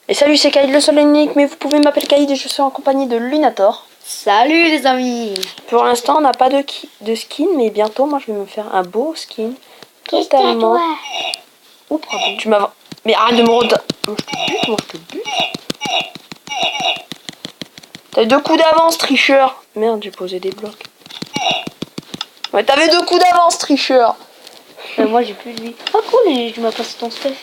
Et salut, c'est Kaïd le seul et unique, mais vous pouvez m'appeler Kaïd et je suis en compagnie de Lunator. Salut les amis. Pour l'instant, on n'a pas de skin, mais bientôt, moi, je vais me faire un beau skin. Totalement. Oh, pardon. Tu m'as... Mais arrête de me rota... Moi, je te bute. T'as 2 coups d'avance, tricheur. Merde, j'ai posé des blocs. Ouais, t'avais 2 coups d'avance, tricheur. Moi, j'ai plus de vie. Ah, cool, et tu m'as passé ton stuff.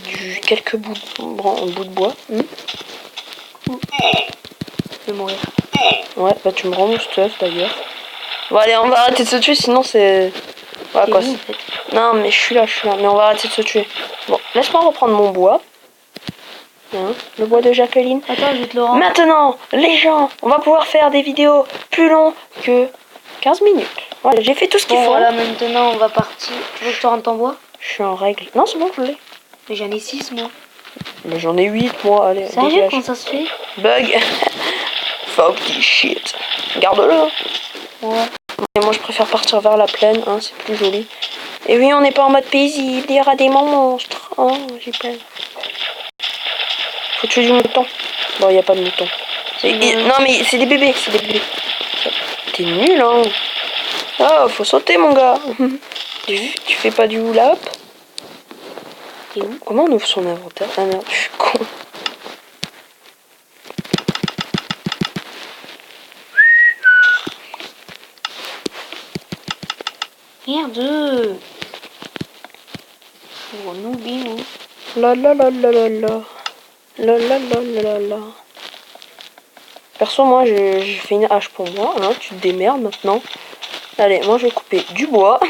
C'est quelques bouts de bois. Je vais mourir. Ouais, bah tu me rends mon stuff d'ailleurs. Bon allez, on va arrêter de se tuer, sinon c'est... Voilà quoi. Où, en fait Non mais je suis là, mais on va arrêter de se tuer. Bon, laisse-moi reprendre mon bois. Hein, le bois de Jacqueline. Attends, je vais te le rendre. Maintenant, les gens, on va pouvoir faire des vidéos plus longues que 15 minutes. Voilà, j'ai fait tout ce qu'il Bon, faut. voilà, maintenant, on va partir. Tu veux que je te rende ton bois? Je suis en règle. Non, c'est bon, je l'ai. Mais j'en ai 6, moi. Mais j'en ai 8, moi, allez. Sérieux, dégage. comment ça se fait? Bug. Fuck this shit. Garde-le. Ouais. Et moi je préfère partir vers la plaine, hein, c'est plus joli. Et oui, on n'est pas en mode paisible, il y aura des monstres. Oh, j'ai peur. Faut tuer du mouton. Bon, il n'y a pas de mouton. Non, mais c'est des bébés, c'est des bébés. T'es nul, hein. Oh, faut sauter, mon gars. Tu fais pas du hula hop? Et où? Comment on ouvre son inventaire? Ah merde, je suis con. Merde. Oh, on oublie, moi. La la la la la la. La la la la la la. Perso, moi, j'ai fait une hache pour moi. Hein, tu te démerdes maintenant. Allez, moi, je vais couper du bois.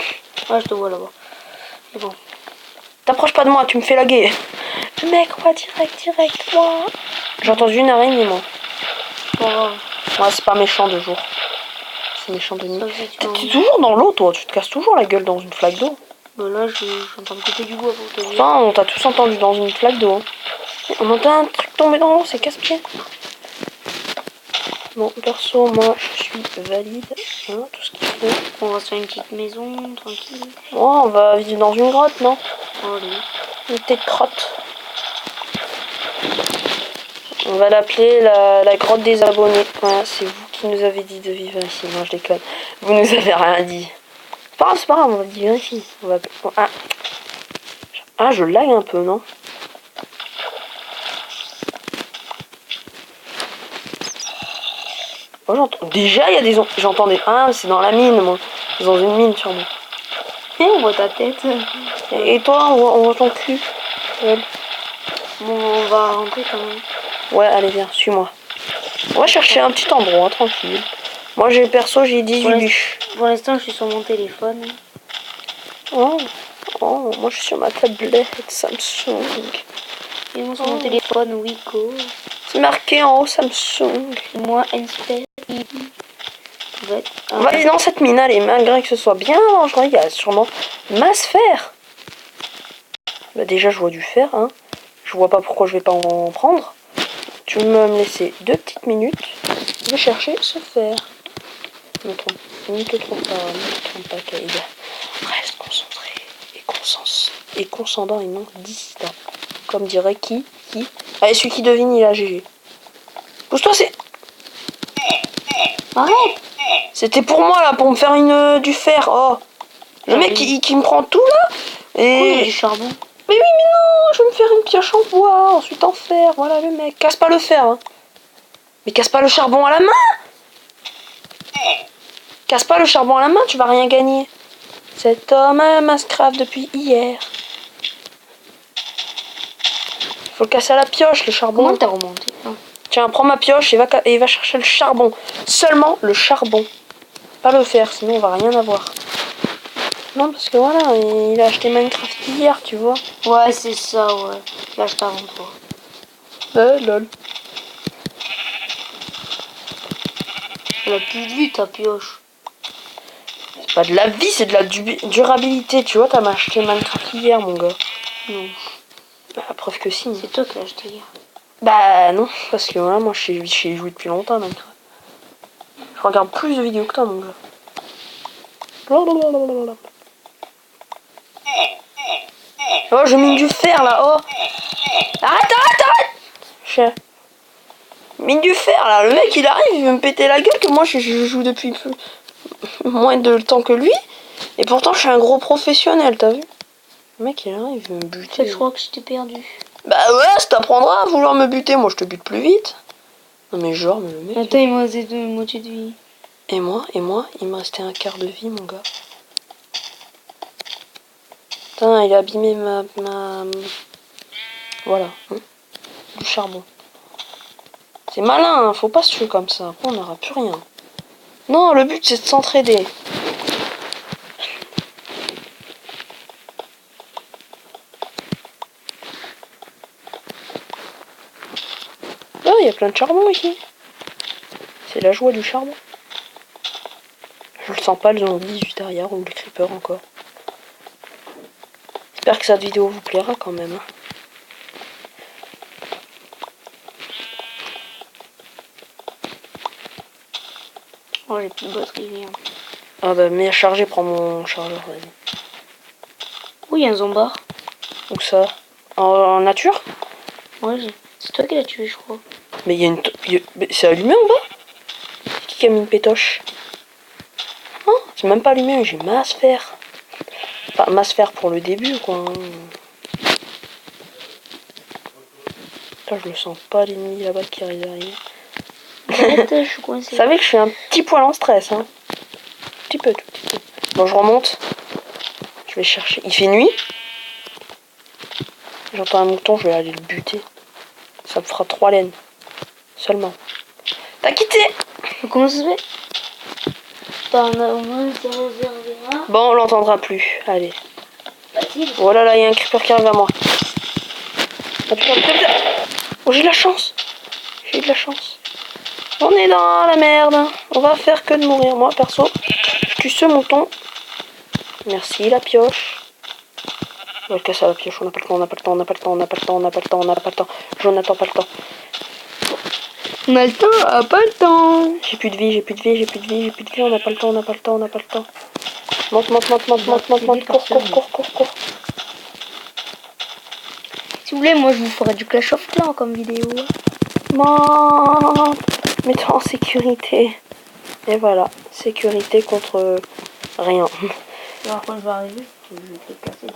Ouais, je te vois là-bas. C'est bon. T'approches pas de moi, tu me fais laguer. Le mec, ouais, direct, moi. J'ai entendu une araignée, moi. Oh, Ouais, c'est pas méchant de jour. C'est méchant de nuit. ça fait, tu T'es m'as envie. toujours dans l'eau, toi. Tu te casses toujours la gueule dans une flaque d'eau. Bah là, je suis en train de couper du bois pour te dire. Enfin, on t'a tous entendu dans une flaque d'eau. Hein. On entend un truc tomber dans l'eau, c'est casse-pied. Bon, perso, moi, je suis valide. Hein, tout ce qu'il faut. On va se faire une petite maison, tranquille. Ouais, on va vivre dans une grotte, non? Allez. Une petite grotte. On va l'appeler la grotte des abonnés. Voilà, c'est vous qui nous avez dit de vivre ici. Non, je déconne. Vous nous avez rien dit. C'est pas grave, on va vivre ici. On va... Ah, je lag un peu, non? Oh, j'entends... Déjà, il y a des... J'entends des... Ah, c'est dans la mine, moi. C'est dans une mine, sûrement. Et on voit ta tête. Et toi, on voit ton cul. Ouais. Bon, on va rentrer quand même. Ouais, allez, viens, suis-moi. On va chercher un petit endroit, tranquille. Moi, j'ai 18 bûches. Pour l'instant, je suis sur mon téléphone. Oh, moi, je suis sur ma tablette Samsung. Et moi, sur mon téléphone, Wiko. C'est marqué en haut Samsung. Moi, Inspire. On va aller dans cette mine, allez, malgré que ce soit bien dangereux, il y a sûrement masse fer. Bah, déjà, je vois du fer, hein. Je vois pas pourquoi je vais pas en prendre. Tu veux me laisser 2 petites minutes. Je vais chercher ce fer. Ne te trompe pas, Kaïd. Reste concentré et concendant et non dissident. Comme dirait qui. Allez, celui qui devine, il a GG. Pousse-toi, c'est... Arrête! C'était pour moi, là, pour me faire du fer. Oh. Le mec, qui me prend tout, là. Et... Il y a du charbon. Mais oui, mais non, je vais me faire une pioche en bois, ensuite en fer. Voilà, le mec. Casse pas le fer, hein. Mais casse pas le charbon à la main. Casse pas le charbon à la main, tu vas rien gagner. Cet homme a un Minecraft depuis hier. Faut le casser à la pioche, le charbon. Comment t'as remonté? Non. Tiens, prends ma pioche et va chercher le charbon. Seulement le charbon. Pas le fer, sinon on va rien avoir. Non, parce que voilà, il a acheté Minecraft hier, tu vois. Ouais, c'est ça, ouais. Là, je t'avance toi. Lol. Elle a plus de vie, ta pioche. C'est pas de la vie, c'est de la durabilité. Tu vois, t'as acheté Minecraft hier, mon gars. Non. Bah, la preuve que si. C'est toi qui l'as acheté hier. Bah non, parce que voilà, moi j'ai joué depuis longtemps Minecraft. Je regarde plus de vidéos que toi, mon gars. Oh, je mine du fer là, oh. Arrête. Mine du fer là, le mec il arrive, il veut me péter la gueule que moi je joue depuis moins de temps que lui. Et pourtant je suis un gros professionnel, t'as vu? Le mec il arrive, il veut me buter. Je crois que je t'ai perdu. Bah ouais, ça t'apprendra à vouloir me buter, moi je te bute plus vite. Non mais genre, mais le mec... Attends, il me restait une moitié de vie. Et moi, il me restait un quart de vie mon gars. Putain, il a abîmé ma... Voilà, hein, du charbon. C'est malin, hein, faut pas se tuer comme ça, après on n'aura plus rien. Non, le but c'est de s'entraider. Oh, il y a plein de charbon ici. C'est la joie du charbon. Je le sens pas le zombie juste derrière ou le creeper encore. J'espère que cette vidéo vous plaira quand même. Hein. Oh, j'ai plus de batterie, rien. Ah bah, mais à charger, prends mon chargeur, vas-y. Oui, il y a un zombard. Où ça? En nature? Ouais, c'est toi qui l'as tué, je crois. Mais il y a une... C'est allumé en bas? C'est qui a mis une pétoche? Oh, c'est même pas allumé, j'ai ma sphère. Enfin, ma sphère pour le début, quoi. Là, je le sens pas, l'ennemi là-bas qui arrive derrière. Arrête, je suis coincée. Vous savez que je suis un petit poil en stress, hein. Tout petit peu. Bon, je remonte. Je vais chercher. Il fait nuit. J'entends un mouton, je vais aller le buter. Ça me fera 3 laines. Seulement. T'as quitté! Comment ça se fait? T'en as au moins 0,01. Bon, on l'entendra plus. Allez. Facile. Oh là là, il y a un creeper qui arrive à moi. Oh, putain. Oh, j'ai de la chance. J'ai de la chance. On est dans la merde. On va faire que de mourir. Moi, perso, je tue ce mouton. Merci, la pioche. On va le casser à la pioche. On n'a pas le temps, on n'a pas le temps, on n'a pas le temps, on n'a pas le temps, on n'a pas le temps, on n'a pas le temps. Jonathan, pas le temps. On a le temps, pas le temps. J'ai plus de vie, j'ai plus de vie, j'ai plus de vie, j'ai plus de vie. On n'a pas le temps, on n'a pas le temps, on n'a pas le temps. Monte. Cours. Si vous voulez, moi je vous ferai du Clash of Clans comme vidéo. Monte. Mets-toi en sécurité. Et voilà, sécurité contre rien. Alors quand je vais arriver, je vais te casser.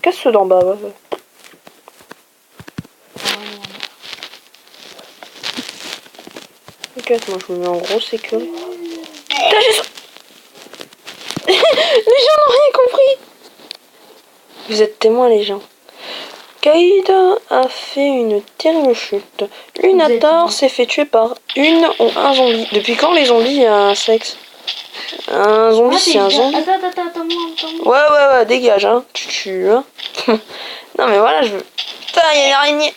Casse ceux d'en bas, ouais. T'inquiète, moi je me mets en gros sécurité. Putain, les gens n'ont rien compris. Vous êtes témoins, les gens. Kaïd a fait une terrible chute. Lunator s'est fait tuer par une ou un zombie. Depuis quand les zombies, il y a un sexe? Un zombie, c'est un zombie. Attends. Ouais, dégage, hein. Tu tues, hein. Non, mais voilà, je veux... Putain, il y a une araignée.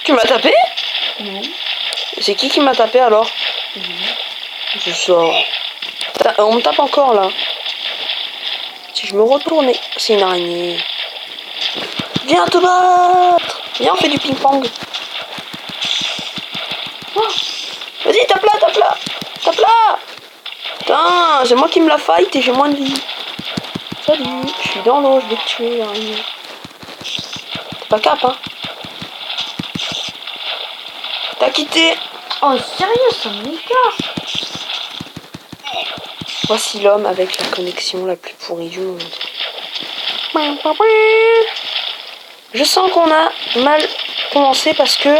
Tu m'as tapé? Non. C'est qui m'a tapé, alors? Je sors. On me tape encore, là. Si je me retourne... C'est une araignée. Viens te battre. Viens, on fait du ping-pong. Oh. Vas-y, tape là. Putain, c'est moi qui me la fight et j'ai moins de vie. Salut, je suis dans l'eau, je vais te tuer, araignée. T'es pas cap, hein. T'as quitté. Oh, sérieux, ça me casse. Voici l'homme avec la connexion la plus pourrie du monde. Je sens qu'on a mal commencé parce que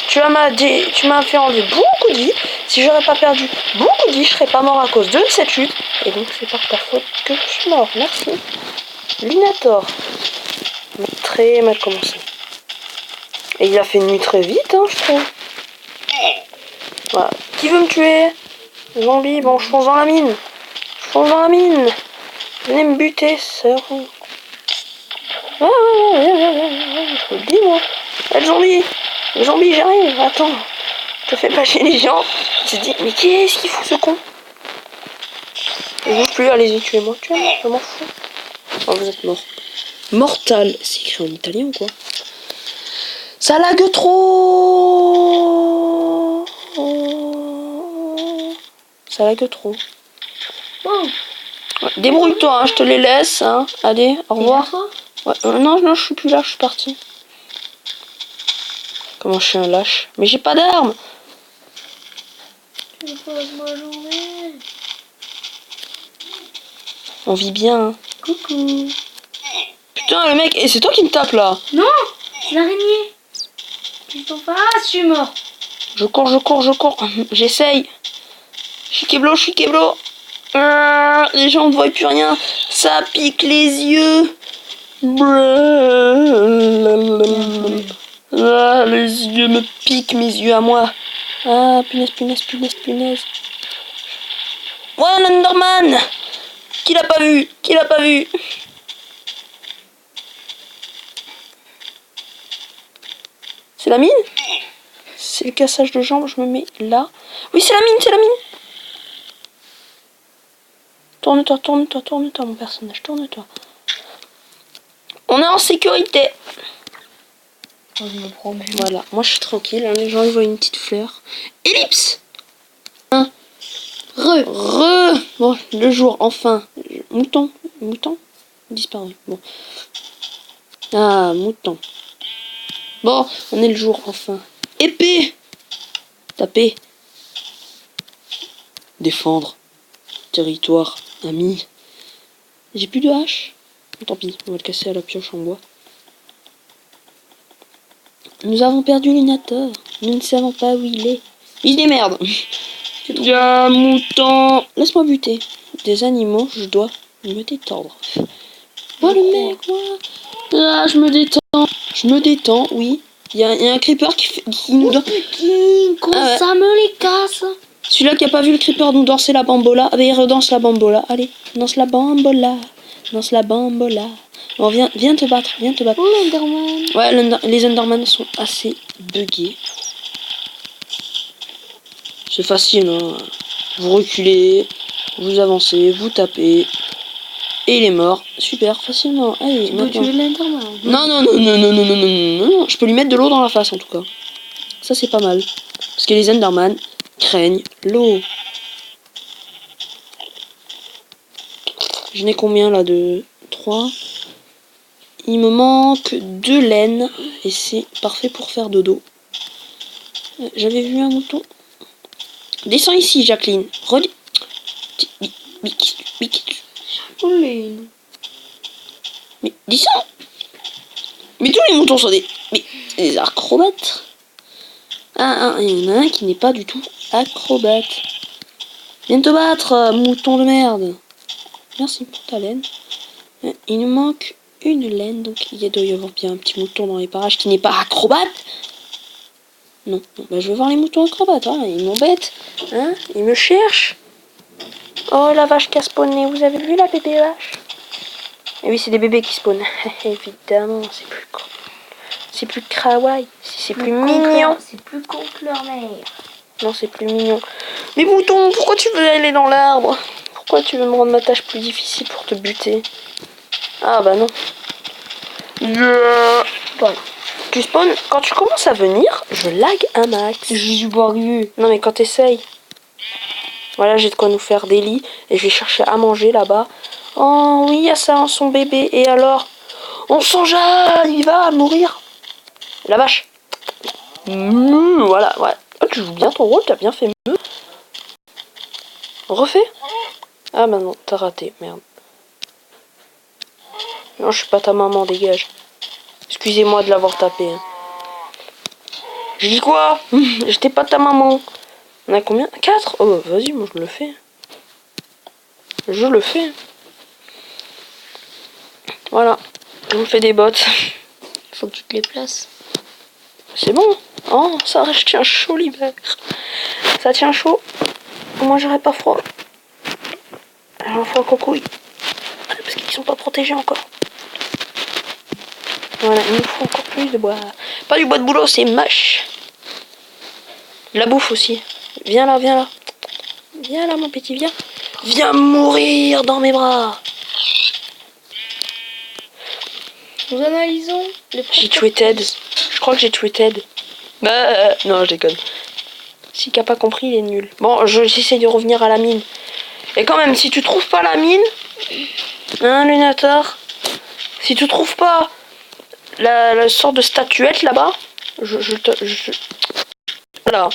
tu m'as fait enlever beaucoup de vie. Si j'aurais pas perdu beaucoup de vie, je serais pas mort à cause de cette chute. Et donc c'est par ta faute que je suis mort. Merci. Lunator. Très mal commencé. Et il a fait une nuit très vite, hein, je trouve. Voilà. Qui veut me tuer? Zombie, bon, je fonce dans la mine. Venez me buter, sœur. Ouais, je te le dis, moi. Le zombie, j'arrive. Attends, te fais pas chier les gens. Tu te dis, mais qu'est-ce qu'il fout ce con? Je veux plus, allez-y, tuez-moi, je m'en fous. Oh, vous êtes mort. Mortal, c'est écrit en italien ou quoi? Ça lag trop. Ça lag trop. Wow. Ouais, débrouille-toi, hein, je te les laisse. Hein. Allez, au revoir. Ouais, non, non, je suis plus là, je suis parti. Comment je suis un lâche? Mais j'ai pas d'armes. Tu poses ma journée. On vit bien, hein. Coucou. Putain, le mec, et c'est toi qui me tape là. Non, c'est l'araignée. Tu t'en fais. Ah, je suis mort. Je cours, je cours, je cours. J'essaye. Je suis keblo, je suis keblo. Les gens ne voient plus rien. Ça pique les yeux. Ah, les yeux me piquent, mes yeux à moi. Ah, punaise, punaise, punaise, punaise. Ouais, un Enderman. Qui l'a pas vu? Qui l'a pas vu? C'est la mine? C'est le cassage de jambes, je me mets là. Oui, c'est la mine, c'est la mine. Tourne-toi, tourne-toi, tourne-toi, mon personnage, tourne-toi. On est en sécurité. Oh, je me prends bien. Voilà, moi je suis tranquille. Hein, les gens ils voient une petite fleur. Ellipse. Hein. Re. Bon, le jour, enfin. Mouton. Mouton disparu. Bon. Ah, mouton. Bon, on est le jour, enfin. Épée. Taper. Défendre. Territoire. Ami. J'ai plus de hache. Tant pis, on va le casser à la pioche en bois. Nous avons perdu l'inateur. Nous ne savons pas où il est. Il se démerde. Il y a un mouton. Laisse-moi buter. Des animaux, je dois me détendre. Oh le mec, moi. Ah, je me détends. Je me détends, oui. Il y a un creeper qui nous danse. Quand ça me les casse. Celui-là qui a pas vu le creeper nous danser la bambola. Ah ben il redanse la bambola. Allez, danse la bambola. Danse la bambola. Bon, viens te battre, viens te battre. Oh, l'Enderman. Ouais, les Enderman sont assez buggés. C'est facile, hein. Vous reculez, vous avancez, vous tapez. Et il est mort. Super, facilement. Allez, Tu peux tuer l'Enderman. Non, non, non, non, non, non, non, non, non. Je peux lui mettre de l'eau dans la face, en tout cas. Ça, c'est pas mal. Parce que les Enderman craignent l'eau. Je n'ai combien, là, de 3. Il me manque 2 laines. Et c'est parfait pour faire dodo. J'avais vu un mouton. Descends ici, Jacqueline. Pauline. Mais descends. Mais tous les moutons sont des acrobates. Ah, il y en a un qui n'est pas du tout acrobate. Viens te battre, mouton de merde. Merci pour ta laine. Il nous manque une laine, donc il doit y avoir bien un petit mouton dans les parages qui n'est pas acrobate. Non, bah, je vais voir les moutons acrobates, hein. Ils m'embêtent. Hein, ils me cherchent. Oh, la vache qui a spawné. Vous avez vu la bébé vache? Et oui, c'est des bébés qui spawnent. Évidemment, c'est plus con. C'est plus kawaii. C'est plus mignon. C'est plus con que leur mère. Non, c'est plus mignon. Mais mouton, pourquoi tu veux aller dans l'arbre? Pourquoi tu veux me rendre ma tâche plus difficile pour te buter? Ah bah non. Voilà. Tu spawns, quand tu commences à venir, je lag un max. Je suis pas arrivé. Non mais quand t'essayes. Voilà, j'ai de quoi nous faire des lits. Et je vais chercher à manger là-bas. Oh oui, il y a ça, son bébé. Et alors? On s'enjaille, il va mourir. La vache. Voilà, ouais. Oh, tu joues bien ton rôle, t'as bien fait mieux. Refais. Ah bah non, t'as raté, merde. Non, je suis pas ta maman, dégage. Excusez-moi de l'avoir tapé. Hein. J'ai dit quoi? J'étais pas ta maman. On a combien? 4? Oh, vas-y, moi je le fais. Je le fais. Voilà. Je vous fais des bottes. Faut que tu te les places. C'est bon. Oh, ça tient chaud l'hiver. Ça tient chaud. Moi, j'aurais pas froid. Alors, froid cocouille. Parce qu'ils sont pas protégés encore. Voilà, il nous faut encore plus de bois. Pas du bois de boulot, c'est moche. La bouffe aussi. Viens là, viens là. Viens là, mon petit, viens. Viens mourir dans mes bras. Nous analysons les J'ai tué Ted. Je crois que j'ai tué Ted. Non, je déconne. Si qui a pas compris, il est nul. Bon, j'essaie de revenir à la mine. Et quand même, si tu trouves pas la mine, hein, Lunator, Si tu trouves pas la sorte de statuette là-bas, voilà.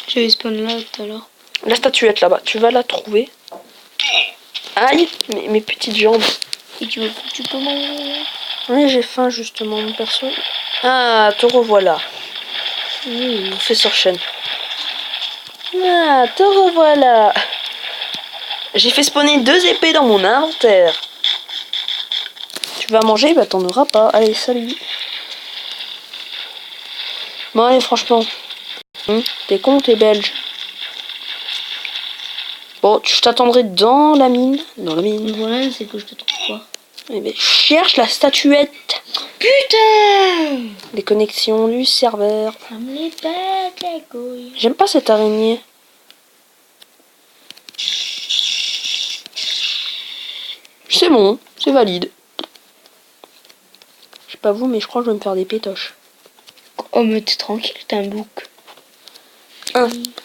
J'avais spawn là tout à l'heure. La statuette là-bas, tu vas la trouver. Aïe, mes petites jambes. Et tu peux manger. Oui, j'ai faim justement, mon perso. Ah, te revoilà. Professeur Chen. Ah, te revoilà. J'ai fait spawner 2 épées dans mon inventaire. Tu vas manger, bah t'en auras pas. Allez, salut. Bon, allez, franchement. T'es con, t'es belge. Bon, je t'attendrai dans la mine. Dans la mine. Le problème, c'est que je te trouve pas. Eh ben, cherche la statuette. Putain! Les connexions du serveur. Ça me les pète les couilles. J'aime pas cette araignée. C'est bon, c'est valide. Je sais pas vous, mais je crois que je vais me faire des pétoches. Oh, mais t'es tranquille, t'as un bouc.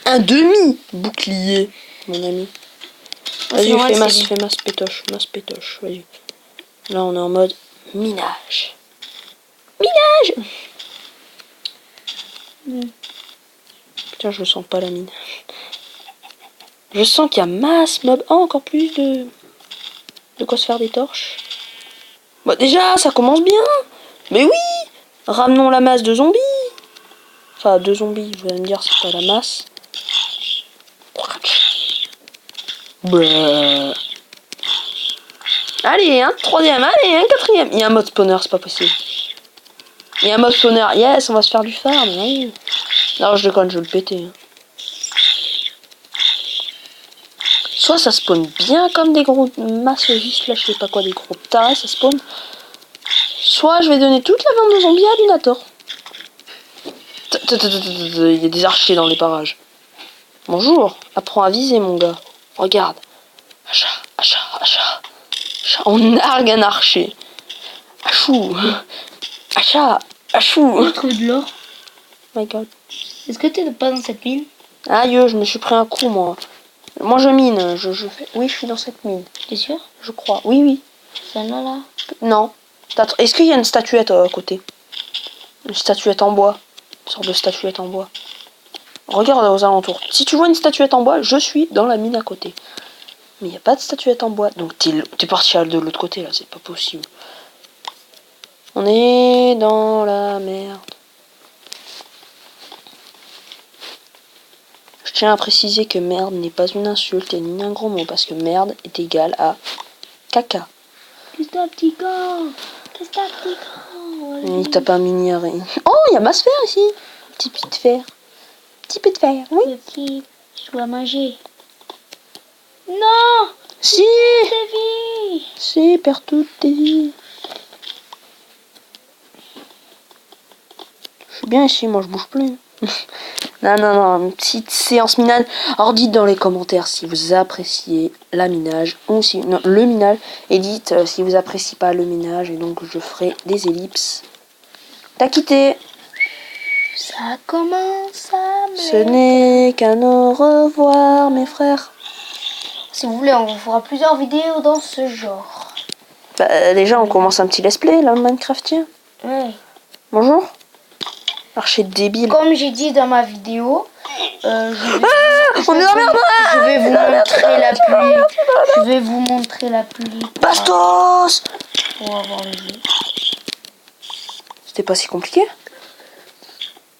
Un demi-bouclier, mon ami. Vas-y, normal, fais masse pétoche, vas-y. Là, on est en mode minage. Minage. Putain, je sens pas la mine. Je sens qu'il y a masse mob. Oh, encore plus de quoi se faire des torches. Bah déjà, ça commence bien. Mais oui. Ramenons la masse de zombies. Enfin, 2 zombies, vous allez me dire, c'est pas la masse. Bleh. Allez, un 3e, allez, un 4e. Il y a un mode spawner, c'est pas possible. Il y a un mode spawner, yes, on va se faire du farm. Oui. Non, je déconne, je vais le péter. Soit ça spawn bien comme des gros masses juste là, je sais pas quoi, des gros tarés, ça spawn. Soit je vais donner toute la viande de zombies à Lunator. Il y a des archers dans les parages. Bonjour, apprends à viser mon gars. Regarde. Achat. On nargue un archer. Achou. Achou. On trouve de l'or. My god. Est-ce que t'es pas dans cette mine? Aïe, je me suis pris un coup moi. Moi je mine, oui, je suis dans cette mine. T'es sûr? Je crois. Oui. Celle-là là? Non. Est-ce qu'il y a une statuette à côté? Une statuette en bois. Une sorte de statuette en bois. Regarde aux alentours. Si tu vois une statuette en bois, je suis dans la mine à côté. Mais il n'y a pas de statuette en bois. Donc t'es parti de l'autre côté là, c'est pas possible. On est dans la merde. Je tiens à préciser que merde n'est pas une insulte et ni un gros mot parce que merde est égal à caca. Qu'est-ce que t'as, petit gars? Il tape un mini arrêt. Oh, il y a ma sphère ici. Petit peu de fer. Oui. Petit, je dois manger. Non! Si. Tes vies! Si, perds toutes tes vies. Je suis bien ici, moi je bouge plus. Non, une petite séance minage. Alors dites dans les commentaires si vous appréciez la minage ou si non, le minage. Et dites si vous appréciez pas le minage et donc je ferai des ellipses. T'as quitté. Ça commence à me... Ce n'est qu'un au revoir mes frères. Si vous voulez, on vous fera plusieurs vidéos dans ce genre. Bah, déjà on commence un petit let's play là, Minecraftien. Ouais. Bonjour. Archer débile. Comme j'ai dit dans ma vidéo, On est en merde. je vais vous montrer la pluie. Je vais vous montrer la pluie. Bastos. Pour avoir les yeux. C'était pas si compliqué.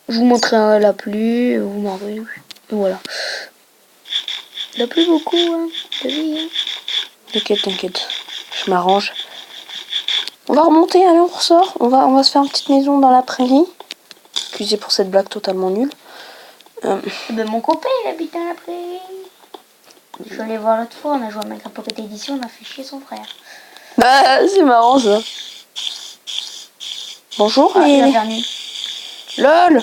Je vous montrerai la pluie, vous m'aurez. Et voilà. La pluie beaucoup, hein. T'as vu, hein. T'inquiète. Je m'arrange. On va remonter, allez, on ressort. On va se faire une petite maison dans la prairie. Excusez pour cette blague totalement nulle. Ben, mon copain, il habite dans la prairie. Je suis allé voir l'autre fois, on a joué à Minecraft Pocket Edition, on a fait chier son frère. Bah, c'est marrant ça. Bonjour, Il a nuit. LOL.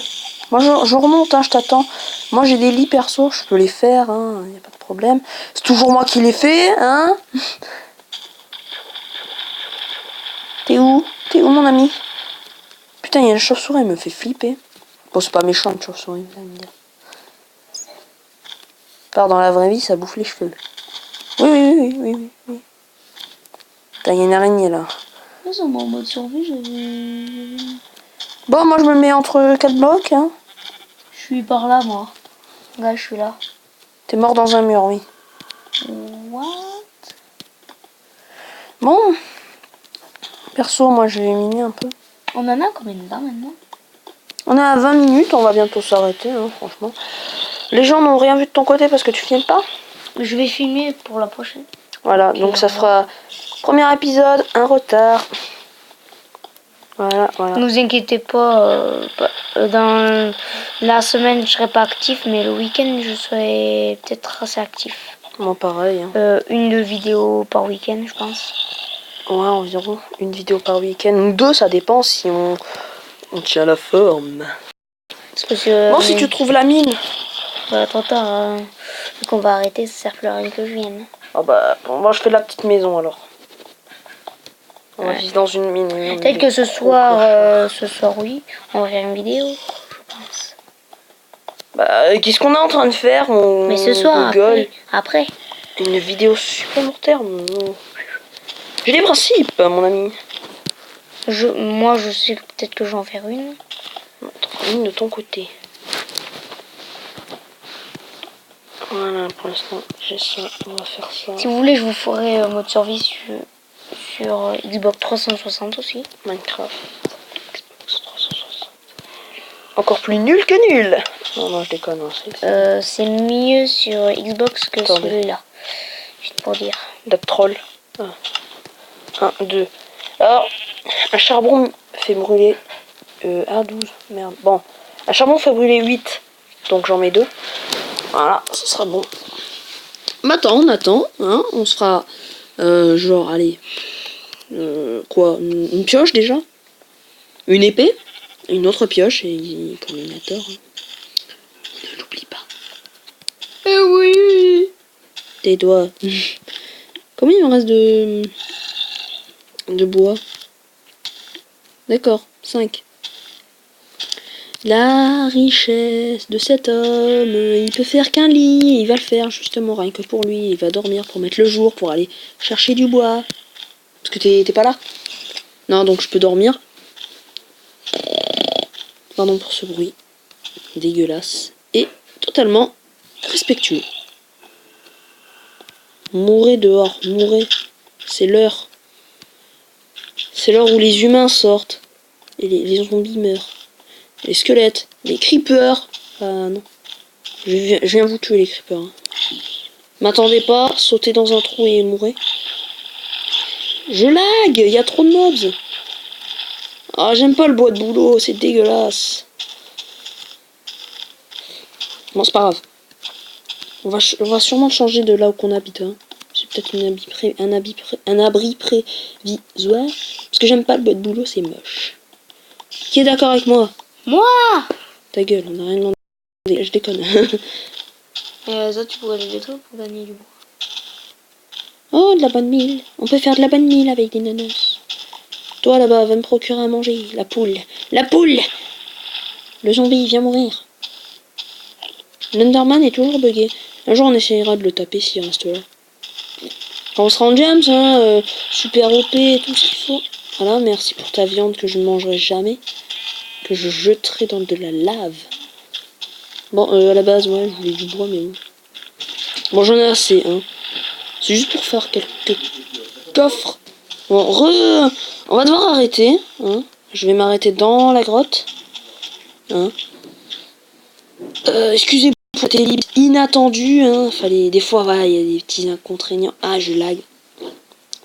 Moi je remonte, hein, je t'attends. Moi j'ai des lits perso, je peux les faire, hein, y a pas de problème. C'est toujours moi qui les fais, hein. T'es où mon ami? Putain, il y a une chauve-souris, elle me fait flipper. Bon, c'est pas méchant une chauve-souris, vous allez me dire. Part dans la vraie vie, ça bouffe les cheveux. Oui. Putain, il y a une araignée là. Après ça, moi, en mode survie, j'avais... Bon, moi je me mets entre 4 blocs. Hein. Je suis par là, moi. Là, je suis là. T'es mort dans un mur, oui. What? Bon. Perso, moi je vais miner un peu. On en a combien de temps maintenant? On est à 20 minutes, on va bientôt s'arrêter, hein, franchement. Les gens n'ont rien vu de ton côté parce que tu filmes pas. Je vais filmer pour la prochaine. Voilà, donc ça fera premier épisode, un retard. Voilà, voilà. Ne vous inquiétez pas, dans la semaine je serai pas actif, mais le week-end je serai peut-être assez actif. Moi pareil. Hein. 1-2 vidéos par week-end, je pense. Ouais, environ une vidéo par week-end. Ou 2, ça dépend si on tient la forme. Parce que Bon, si tu trouves la mine. Trop tard, vu qu'on va arrêter, ça sert plus à rien que je vienne. Ah bah, bon, moi je fais la petite maison alors. On va vivre dans une mine. Peut-être que ce soir, oui, on va faire une vidéo, je pense. Bah, qu'est-ce qu'on est en train de faire? Mais ce soir, après. Une vidéo supplémentaire. J'ai des principes, mon ami. Moi, je sais peut-être que j'en faire une. Une de ton côté. Voilà, pour l'instant, j'ai ça. On va faire ça. Si vous voulez, je vous ferai mode survie sur Xbox 360 aussi. Minecraft. Xbox 360. Encore plus nul que nul. Non, je déconne. C'est mieux sur Xbox que celui-là. Juste pour dire. D'être troll. 1, 2. Alors, un charbon fait brûler... 12, merde. Bon, un charbon fait brûler 8. Donc j'en mets 2. Voilà, ce sera bon. Maintenant, on attend. Hein, on se fera... genre, allez... quoi, une pioche déjà, une épée, une autre pioche et pour l'ordinateur. Hein. Ne l'oublie pas. Eh oui. Tes doigts. Combien il me reste de bois? D'accord, 5. La richesse de cet homme, il peut faire qu'un lit, il va le faire justement rien que pour lui, il va dormir pour mettre le jour, pour aller chercher du bois. Parce que t'es pas là? Non, donc je peux dormir. Pardon pour ce bruit. Dégueulasse. Et totalement respectueux. Mourez dehors, mourez. C'est l'heure. C'est l'heure où les humains sortent. Et les zombies meurent. Les squelettes, les creepers. Ah non. Je viens vous tuer les creepers. Hein. M'attendez pas, sautez dans un trou et mourrez. Je lag, il y a trop de mobs. Ah, j'aime pas le bois de boulot, c'est dégueulasse. Bon, c'est pas grave. On va sûrement changer de là où qu'on habite. Hein. J'ai peut-être un abri prévisionnel. Parce que j'aime pas le bois de boulot, c'est moche. Qui est d'accord avec moi? Moi. Ta gueule, on a rien demandé. Je déconne. Ça, tu pourrais les détruire pour gagner du bois. Oh, de la bonne mille. On peut faire de la bonne mille avec des nanas. Toi, là-bas, va me procurer à manger. La poule. La poule! Le zombie vient mourir. L'Enderman est toujours bugué. Un jour, on essayera de le taper s'il reste là. Quand on sera en James, hein, super OP et tout ce qu'il faut. Voilà, merci pour ta viande que je ne mangerai jamais. Que je jetterai dans de la lave. Bon, à la base, ouais, je voulais du bois, mais bon. Bon, j'en ai assez, hein. C'est juste pour faire quelques coffres. Bon, on va devoir arrêter. Hein. Je vais m'arrêter dans la grotte. Hein. Excusez pour tes libres inattendus. Hein. Fallait, des fois, voilà, il y a des petits inconvénients. Ah, je lag.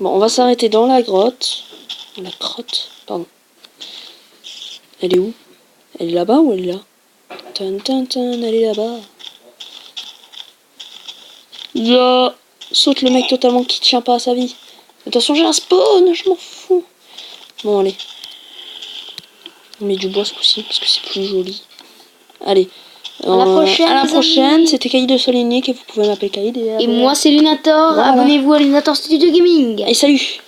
Bon, on va s'arrêter dans la grotte. La grotte, pardon. Elle est où? Elle est là-bas ou elle est là? Elle est là-bas. Là, saute le mec totalement qui tient pas à sa vie. Attention, j'ai un spawn, je m'en fous. Bon, allez. On met du bois ce coup-ci, parce que c'est plus joli. Allez. À la prochaine. C'était Caïd de Solinique et vous pouvez m'appeler Caïd. Et moi, c'est Lunator. Voilà. Abonnez-vous à Lunator Studio Gaming. Et salut.